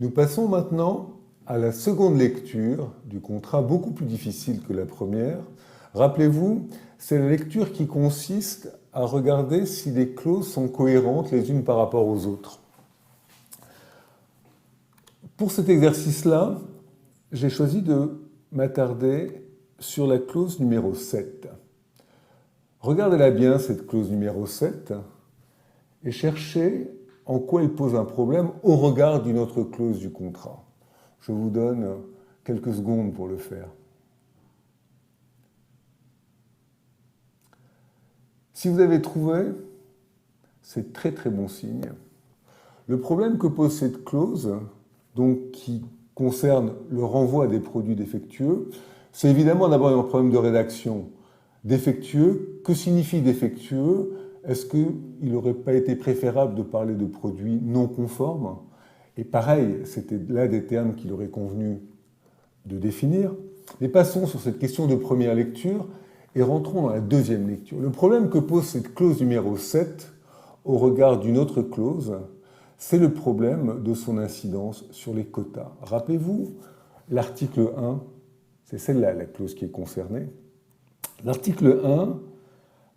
Nous passons maintenant à la seconde lecture du contrat, beaucoup plus difficile que la première. Rappelez-vous, c'est la lecture qui consiste à regarder si les clauses sont cohérentes les unes par rapport aux autres. Pour cet exercice-là, j'ai choisi de m'attarder sur la clause numéro 7. Regardez-la bien, cette clause numéro 7, et cherchez en quoi elle pose un problème au regard d'une autre clause du contrat. Je vous donne quelques secondes pour le faire. Si vous avez trouvé, c'est très très bon signe. Le problème que pose cette clause, donc qui concerne le renvoi des produits défectueux, c'est évidemment d'abord un problème de rédaction. Défectueux, que signifie défectueux? Est-ce qu'il n'aurait pas été préférable de parler de produits non conformes? Et pareil, c'était là des termes qu'il aurait convenu de définir. Mais passons sur cette question de première lecture et rentrons dans la deuxième lecture. Le problème que pose cette clause numéro 7 au regard d'une autre clause, c'est le problème de son incidence sur les quotas. Rappelez-vous, l'article 1, c'est celle-là la clause qui est concernée. L'article 1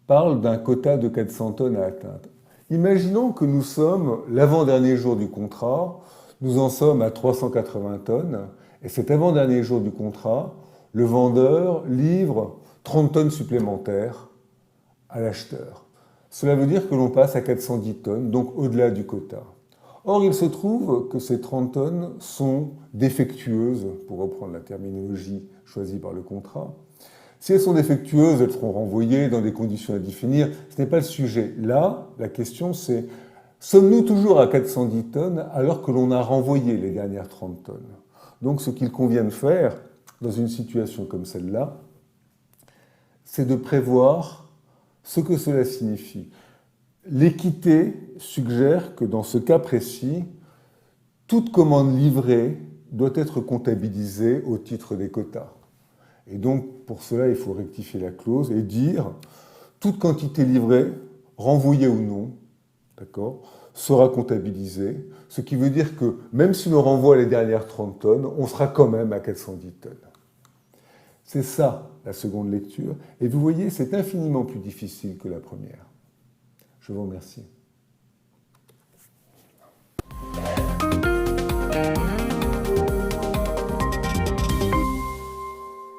parle d'un quota de 400 tonnes à atteindre. Imaginons que nous sommes l'avant-dernier jour du contrat, nous en sommes à 380 tonnes, et cet avant-dernier jour du contrat, le vendeur livre 30 tonnes supplémentaires à l'acheteur. Cela veut dire que l'on passe à 410 tonnes, donc au-delà du quota. Or, il se trouve que ces 30 tonnes sont défectueuses, pour reprendre la terminologie choisie par le contrat. Si elles sont défectueuses, elles seront renvoyées dans des conditions à définir. Ce n'est pas le sujet. Là, la question c'est, sommes-nous toujours à 410 tonnes alors que l'on a renvoyé les dernières 30 tonnes? Donc ce qu'il convient de faire dans une situation comme celle-là, c'est de prévoir ce que cela signifie. L'équité suggère que dans ce cas précis, toute commande livrée doit être comptabilisée au titre des quotas. Et donc, pour cela, il faut rectifier la clause et dire toute quantité livrée, renvoyée ou non, d'accord, sera comptabilisée, ce qui veut dire que même si l'on renvoie les dernières 30 tonnes, on sera quand même à 410 tonnes. C'est ça, la seconde lecture. Et vous voyez, c'est infiniment plus difficile que la première. Je vous remercie.